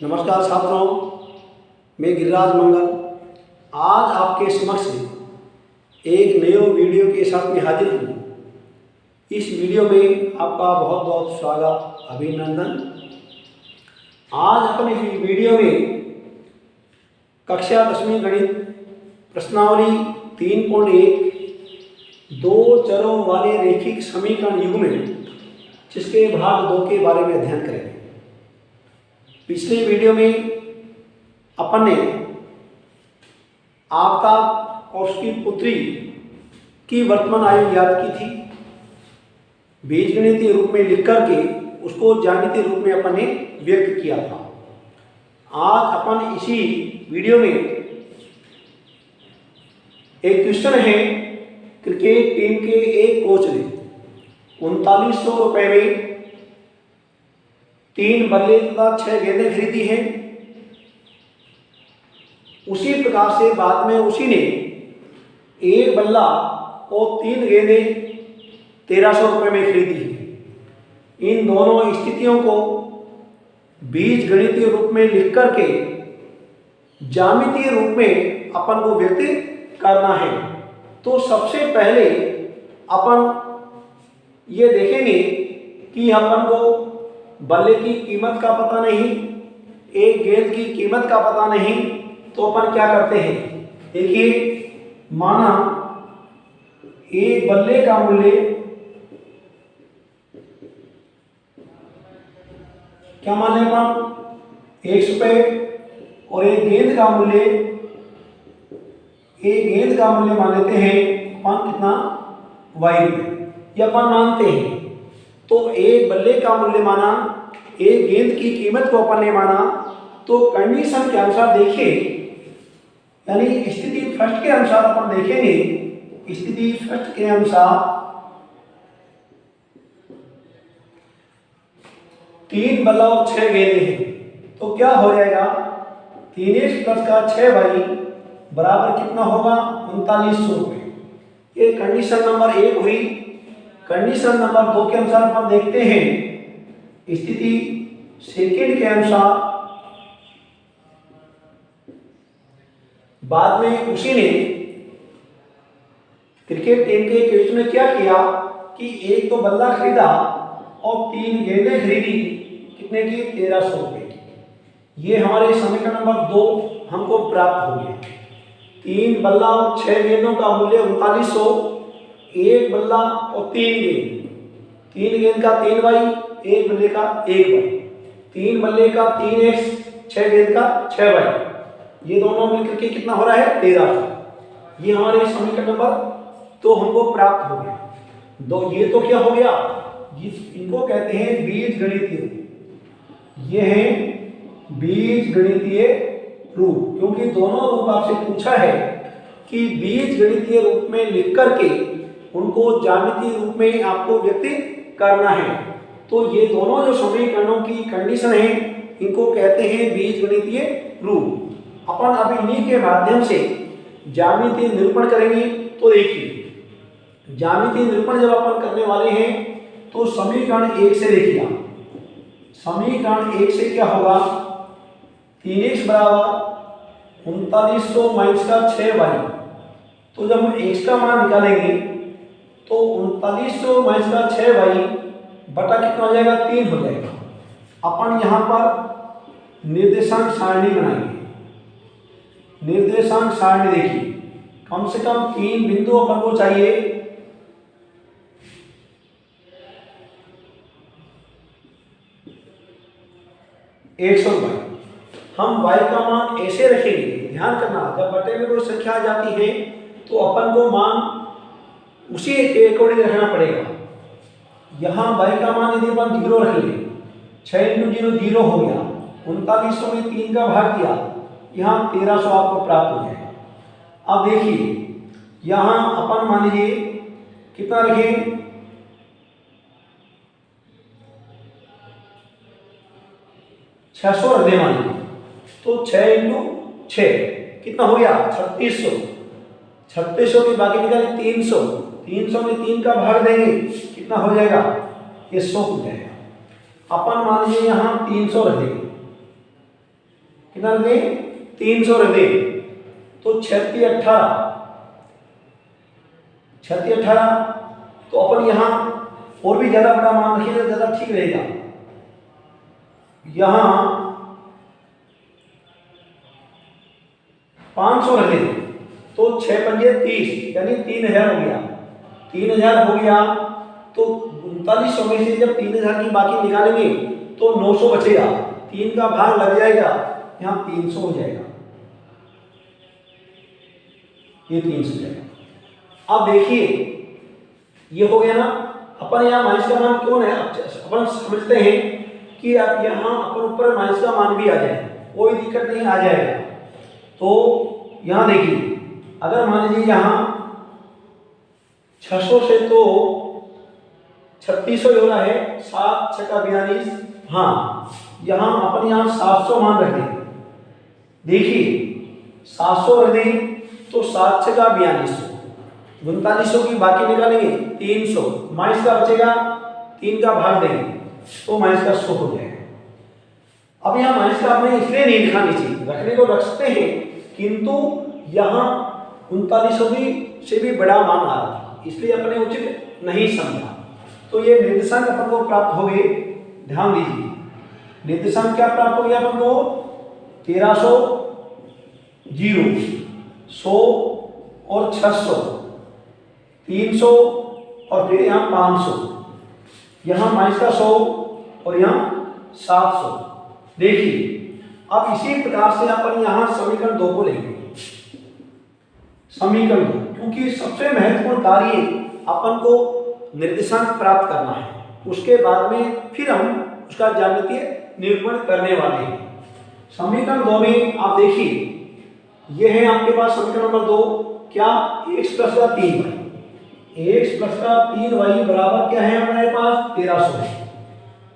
नमस्कार छात्रों, मैं गिरिराज मंगल आज आपके समक्ष एक नए वीडियो के साथ में हाजिर हूँ। इस वीडियो में आपका बहुत बहुत स्वागत, अभिनंदन। आज अपन इस वीडियो में कक्षा 10वीं गणित प्रश्नावली 3.1 दो चरों वाले रैखिक समीकरण युग्म जिसके भाग 2 के बारे में अध्ययन करेंगे। पिछले वीडियो में अपन ने आफ्ताब और उसकी पुत्री की वर्तमान आयु याद की थी। बीजगणितीय रूप में लिख करके उसको ज्यामितीय रूप में अपन ने व्यक्त किया था। आज अपन इसी वीडियो में एक क्वेश्चन है, क्रिकेट टीम के एक कोच ने 3900 रुपये में 3 बल्ले तथा 6 गेंदें खरीदी हैं। उसी प्रकार से बाद में उसी ने 1 बल्ला और 3 गेंदें 1300 रुपये में खरीदी हैं। इन दोनों स्थितियों को बीजगणितीय रूप में लिख करके ज्यामितीय रूप में अपन को व्यक्त करना है। तो सबसे पहले अपन ये देखेंगे कि अपन को बल्ले की कीमत का पता नहीं, एक गेंद की कीमत का पता नहीं, तो अपन क्या करते हैं। देखिए, माना एक बल्ले का मूल्य क्या मान लें अपन 100 रुपये और एक गेंद का मूल्य मान लेते हैं अपन कितना y रुपये, ये अपन मानते हैं। तो एक बल्ले का मूल्य माना, एक गेंद की कीमत को अपन ने माना, तो कंडीशन के अनुसार देखिए, यानी स्थिति फर्स्ट के अनुसार अपन देखेंगे। स्थिति फर्स्ट के अनुसार 3 बल्ला और 6 गेंदें हैं, तो क्या हो जाएगा 3x प्लस का 6y बराबर कितना होगा 3900 रुपये। ये कंडीशन नंबर 1 हुई। कंडीशन नंबर 2 के अनुसार हम देखते हैं, स्थिति सेकंड के अनुसार बाद में उसी ने क्रिकेट टीम के कोच ने क्या किया कि एक तो बल्ला खरीदा और 3 गेंदें खरीदी, कितने की 1300 रुपये की। ये हमारे समीकरण नंबर 2 हमको प्राप्त हो गया। 3 बल्ला और 6 गेंदों का मूल्य 3900, एक बल्ला और 3 गेंद का 3y, एक बल्ले का 1y, 3 बल्ले का 3x, 6 गेंद का 6y, ये दोनों मिलकर के कितना हो रहा है 1300। ये हमारे समीकरण नंबर तो हमको प्राप्त हो गया। दो ये तो क्या हो गया, इनको कहते हैं बीजगणितीय। ये है बीजगणितीय रूप, क्योंकि दोनों रूप आपसे पूछा है कि बीजगणितीय रूप में लिख करके उनको ज्यामितीय रूप में आपको व्यक्त करना है। तो ये दोनों जो समीकरणों की कंडीशन है, इनको कहते हैं बीजगणितीय रूप। अपन अभी इन्हीं के माध्यम से ज्यामितीय निरूपण करेंगे। तो देखिए, ज्यामितीय निरूपण जब अपन करने वाले हैं तो समीकरण 1 से देखिए। समीकरण 1 से क्या होगा, 3x बराबर 3900 माइनस का 6y। तो जब हम x का मान निकालेंगे तो 3900 माइनस का 6y बटा कितना हो जाएगा 3 हो जाएगा। अपन यहाँ पर निर्देशांक सारणी बनाएंगे। निर्देशांक सारणी देखिए, कम से कम 3 बिंदु अपन को चाहिए। हम y का मान ऐसे रखेंगे। ध्यान करना, जब बटे में कोई संख्या आ जाती है तो अपन को मान उसी के अकॉर्डिंग रखना पड़ेगा। यहाँ y का मान यदि अपन 0 रख लें, 6 × 0 0 हो गया, 3900 में 3 का भाग दिया, यहाँ 1300 आपको प्राप्त हो जाएगा। अब देखिए, यहाँ अपन मान लीजिए कितना रखें, 600 रख दें मान लीजिए। तो 6 × 6 कितना हो गया 3600। 3600 की बाकी निकाले 300, 300 में 3 का भाग देंगे, कितना हो जाएगा ये 100 हो जाएगा। अपन मान लीजिए यहाँ 300 रख देंगे। कितना रख दें, 300 रख दें। तो 36 18 तो अपन यहाँ और भी ज्यादा बड़ा मान रखिए तो ज्यादा ठीक रहेगा। यहाँ 500 रख दें तो 6 पंजे 30 यानी 3000 हो गया। 3000 हो गया तो 3900 में से जब 3000 की बाकी निकालेंगे तो 900 बचेगा। 3 का भाग लग जाएगा, यहाँ 300 हो जाएगा, ये 300 जाएगा। अब देखिए ये हो गया ना। अपन यहाँ माइनस का मान क्यों है, अपन समझते हैं कि अब यहाँ अपन ऊपर माइनस का मान भी आ जाए, कोई दिक्कत नहीं, आ जाएगा। तो यहाँ देखिए, अगर मान लीजिए यहाँ 600 से तो 3600 हो रहा है, 7 6 का 42। हाँ, यहाँ अपन यहाँ 700 मान रख दें। देखिए 700 रख दें तो 7 6 का 42, 3900 की बाकी निकालेंगे 300, माइनस का बचेगा, 3 का भाग देंगे तो माइनस का 100 हो जाएगा। अब यहाँ माइनस का आपने इसलिए नहीं लिखा, नीचे रखने को रख सकते हैं, किंतु यहाँ 3900 से भी बड़ा मान आ रहा था, इसलिए अपने उचित नहीं समझा। तो ये निर्देशांक अपन को प्राप्त हो गए। ध्यान दीजिए, निर्देशांक क्या प्राप्त हो गया अपन को, 1300, 0, 100 और 600, 300 और फिर यहाँ 500, यहाँ माइनस का 100 और यहाँ 700। देखिए अब इसी प्रकार से अपन यहाँ समीकरण 2 को लेंगे। समीकरण 2, क्योंकि सबसे महत्वपूर्ण कार्य अपन को निर्देशांक प्राप्त करना है, उसके बाद में फिर हम उसका ज्यामितीय निरूपण करने वाले हैं। समीकरण 2 में आप देखिए, ये है आपके पास समीकरण नंबर 2, क्या, x प्लस का 3y, x प्लस का 3y बराबर क्या है हमारे पास, 1300 है।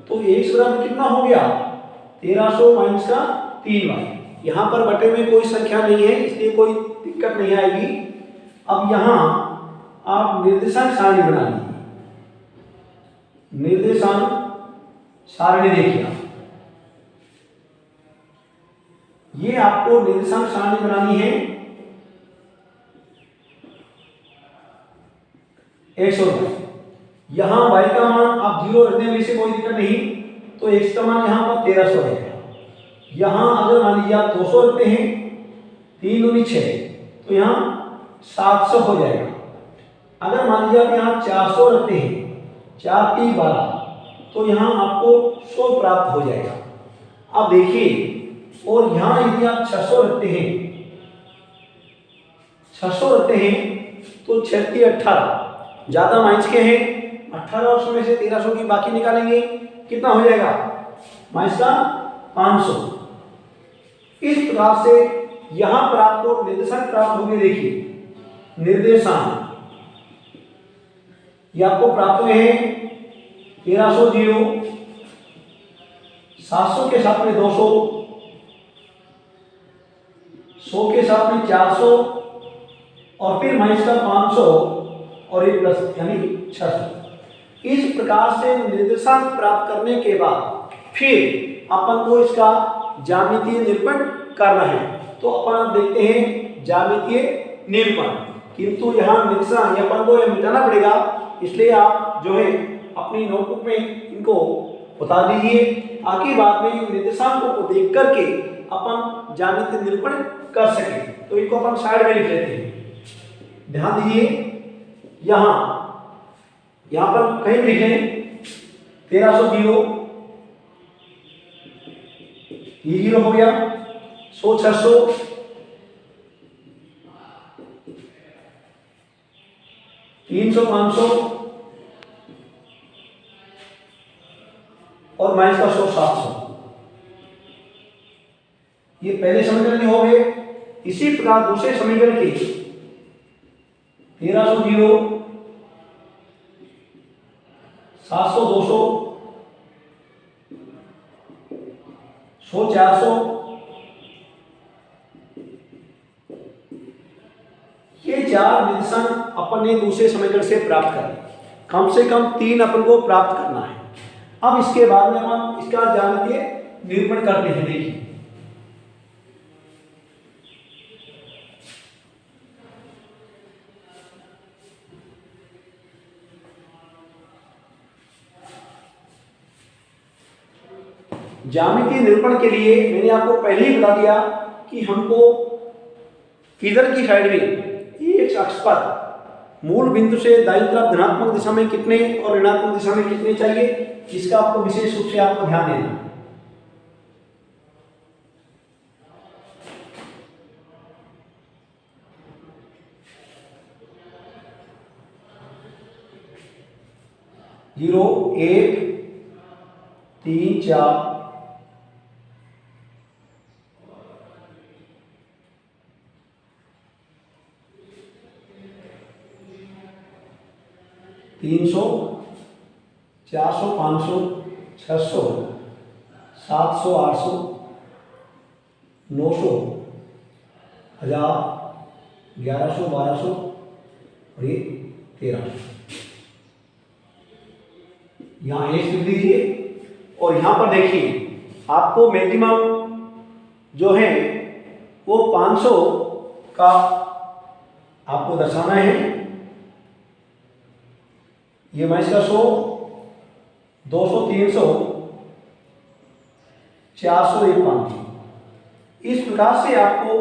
तो x बराबर कितना हो गया, 1300 माइनस का 3y। यहाँ पर बटे में कोई संख्या नहीं है, इसलिए कोई दिक्कत नहीं आएगी। अब यहाँ आप निर्देशांक सारणी बना लीजिए। निर्देशांक सारणी देखिए, ये आपको निर्देशांक सारणी बनानी है x और y। यहाँ y का मान आप 0 रखने में से कोई दिक्कत नहीं, तो x का मान यहाँ पर 1300 है। यहाँ अगर मान लीजिए आप 200 रखते हैं, 3 दूनी 6, तो यहाँ 700 हो जाएगा। अगर मान लीजिए आप यहाँ 400 रखते हैं, 4 3 12, तो यहाँ आपको 100 प्राप्त हो जाएगा। अब देखिए, और यहाँ यदि आप 600 रखते हैं, 600 रखते हैं तो 36 18, ज्यादा माइनस के हैं, 18 और 100 में से 1300 की बाकी निकालेंगे, कितना हो जाएगा, माइनस का 500। इस प्रकार से यहां पर आपको निर्देशांक प्राप्त होंगे। देखिए निर्देशांक ये आपको प्राप्त हुए हैं 1300 0, 700 के साथ में 200, 100 के साथ में 400 और फिर माइनस का 500 और एक प्लस यानी 600। इस प्रकार से निर्देशांक प्राप्त करने के बाद फिर अपन को इसका ज्यामितीय निरूपण करना है। तो अपन आप देखते हैं ज्यामितीय निरूपण, किंतु यहाँ निर्देशांक अपन को यह मिटाना पड़ेगा, इसलिए आप जो है अपनी नोटबुक में इनको बता दीजिए, ताकि बाद में निर्देशांकों को देख करके अपन ज्यामितीय निरूपण कर सके। तो इनको अपन साइड में लिख लेते हैं। ध्यान दीजिए, यहाँ पर कहीं भी लिखें 1300 0, ये 0 हो गया, 100 600, 300 500 और माइनस का 100 700। ये पहले समीकरण हो गए। इसी प्रकार दूसरे समीकरण के 1300 0, 700 200, 100 400, ये 4 निर्देशांक अपन ने दूसरे समीकरण से प्राप्त करें। कम से कम 3 अपन को प्राप्त करना है। अब इसके बाद में हम इसका ज्यामितीय निरूपण करते हैं। देखिए ज्यामितीय निरूपण के लिए मैंने आपको पहले ही बता दिया कि हमको इधर की साइड में एक अक्ष पर मूल बिंदु से दाईं तरफ धनात्मक दिशा में कितने और ऋणात्मक दिशा में कितने चाहिए, इसका आपको विशेष रूप से आपको ध्यान देना है। जीरो, एक, 3, 4, 300, 400, 500, 600, 700, 800, 900, 1000, 1100, 1200 और ये 1300। यहाँ एक लिख दीजिए और यहाँ पर देखिए आपको मैक्सिमम जो है वो 500 का आपको दर्शाना है। ये माइनस का 100, 200, 300, 400, 1, 500। इस प्रकार से आपको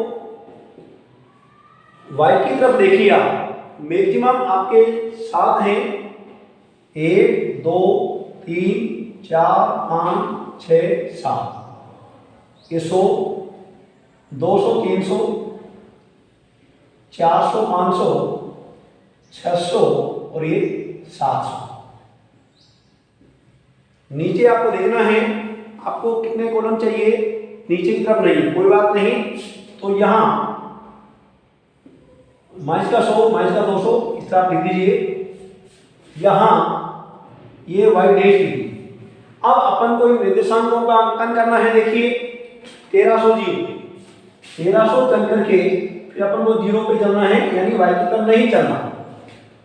y की तरफ देखिए आप मैक्सिमम आपके 7 हैं, 1, 2, 3, 4, 5, 6, 7। ये 100, 200, 300, 400, 500, 600 और ये 700। नीचे आपको देखना है आपको कितने कॉलम चाहिए, नीचे की तरफ नहीं, कोई बात नहीं। तो यहां माइनस का 100, माइनस का 200 इस तरह लिख दीजिए। यहां ये y डैश लिखिए। अब अपन को निर्देशांकों का अंकन करना है। देखिए 1300 चल करके फिर अपन को 0 पे चलना है, यानी y की तरफ नहीं चलना।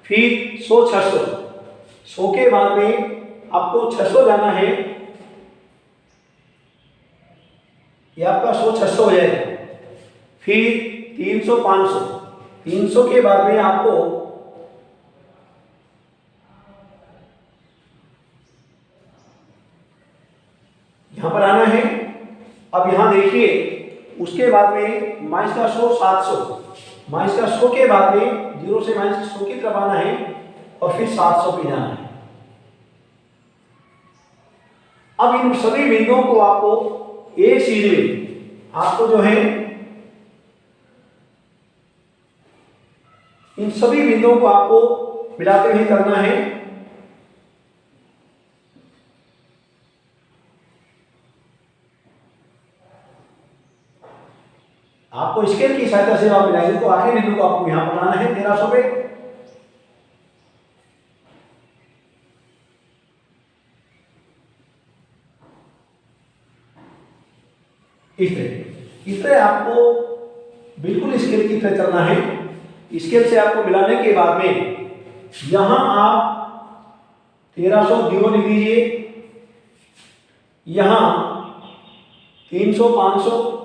फिर 100, 600, 100 के बाद में आपको 600 जाना है। ये आपका 100, 600 हो जाएगा। फिर 300, 500, 300 के बाद में आपको यहां पर आना है। अब यहां देखिए उसके बाद में माइनस का 100, 700, माइनस का 100 के बाद में 0 से माइनस 100 की तरफ आना है और फिर 700 पे जाना है। अब इन सभी बिंदुओं को आपको एक सीधे आपको जो है इन सभी बिंदुओं को आपको मिलाते हुए करना है। आपको स्केल की सहायता से आप मिलाएंगे तो आखिरी बिंदु को आपको यहां बनाना है 1300 पे। इस तरह आपको बिल्कुल स्केल की तरह चलना है। स्केल से आपको मिलाने के बाद में यहां आप 1300 0 लिख दीजिए, यहां 300, 500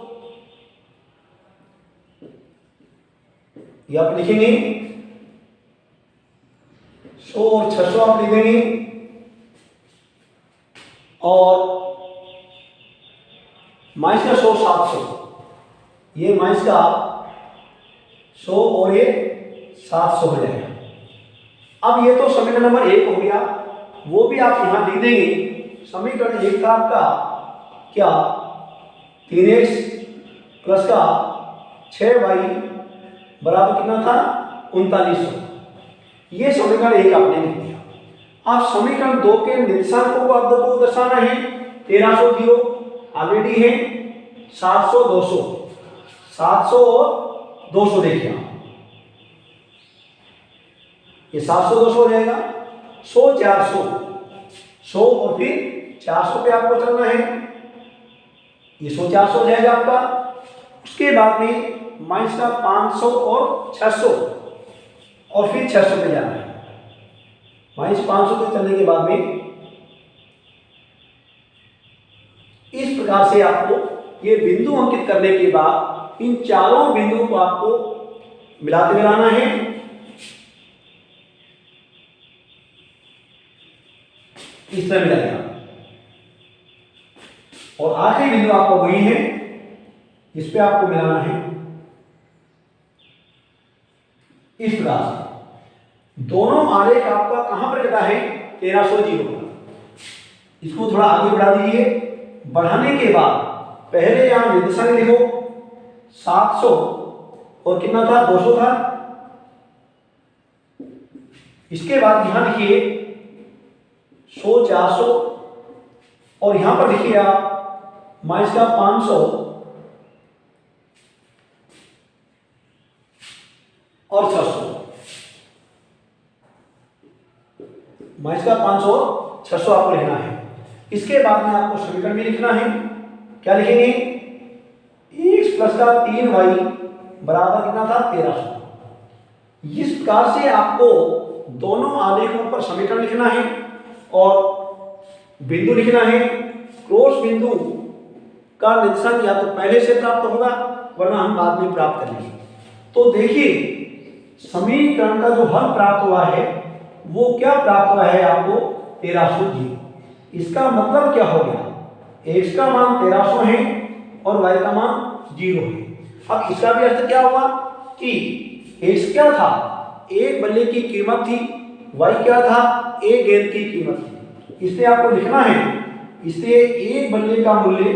ये आप लिखेंगे, 100 और 600 आप लिखेंगे और माइनस का 100, 700 ये माइनस का 100 और ये 700 हो जाएगा। अब ये तो समीकरण नंबर 1 हो गया, वो भी आप यहां लिख देंगे। समीकरण 1 था आपका क्या, 3x प्लस का 6y बराबर कितना था, 3900। ये समीकरण 1 आपने लिख दिया। अब समीकरण 2 के निर्देशांकों को आपको दर्शाना है। 1300 0 ऑलरेडी है, 700, 200, 700 और 200 देखिए ये 700, 200 हो जाएगा। 100, 400, 100 और फिर 400 पे आपको चलना है, ये 100, 400 हो जाएगा आपका। उसके बाद में माइनस का 500 और 600 और फिर 600 पे जाना है। माइनस 500 पे चलने के बाद में इस प्रकार से आपको ये बिंदु अंकित करने के बाद इन चारों बिंदुओं को आपको मिलाते मिलाना है। इस तरह मिलाएगा। और आखिरी बिंदु आपका वही है, इस पे आपको मिलाना है इस प्रकार से। दोनों आलेख आपका कहां पर कटा है? 1300 पर। इसको थोड़ा आगे बढ़ा दीजिए। बढ़ाने के बाद पहले यहां निर्देशांक लिखो 700 और कितना था? 200 था। इसके बाद यहां लिखिए 100 400 और यहां पर लिखिए आप माइनस का 500 और 600, माइनस का 500 और 600 आपको लिखना है। इसके बाद में आपको समीकरण भी लिखना है। क्या लिखेंगे? x प्लस का 3y बराबर कितना था? 1300। इस प्रकार से आपको दोनों आलेखों पर समीकरण लिखना है और बिंदु लिखना है। क्रॉस बिंदु का निर्देशांक या तो पहले से प्राप्त होगा वरना हम बाद में प्राप्त करेंगे। तो देखिए समीकरण का जो हल प्राप्त हुआ है वो क्या प्राप्त हुआ है आपको? 1300। इसका मतलब क्या हो गया? x का मान 1300 है और y का मान 0 है। अब इसका भी अर्थ क्या हुआ कि x क्या था? एक बल्ले की कीमत थी, y क्या था? एक गेंद की कीमत थी। इसलिए आपको लिखना है, इसलिए एक बल्ले का मूल्य,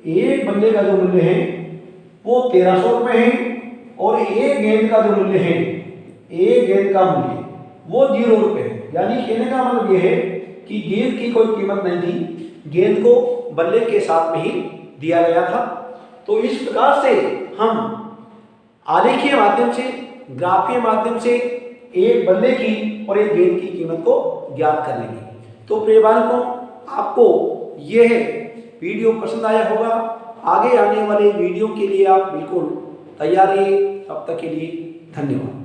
एक बल्ले का जो मूल्य है वो 1300 रुपए है और एक गेंद का जो मूल्य है, एक गेंद का मूल्य वो 0 रुपए है। यानी कहने का मतलब ये है कि गेंद की कोई कीमत नहीं थी, गेंद को बल्ले के साथ में ही दिया गया था। तो इस प्रकार से हम आलेखीय माध्यम से, ग्राफीय माध्यम से एक बल्ले की और एक गेंद की कीमत को ज्ञात कर लेंगे। तो प्रिय बालकों, आपको यह वीडियो पसंद आया होगा। आगे आने वाले वीडियो के लिए आप बिल्कुल तैयार रहिए। तब तक के लिए धन्यवाद।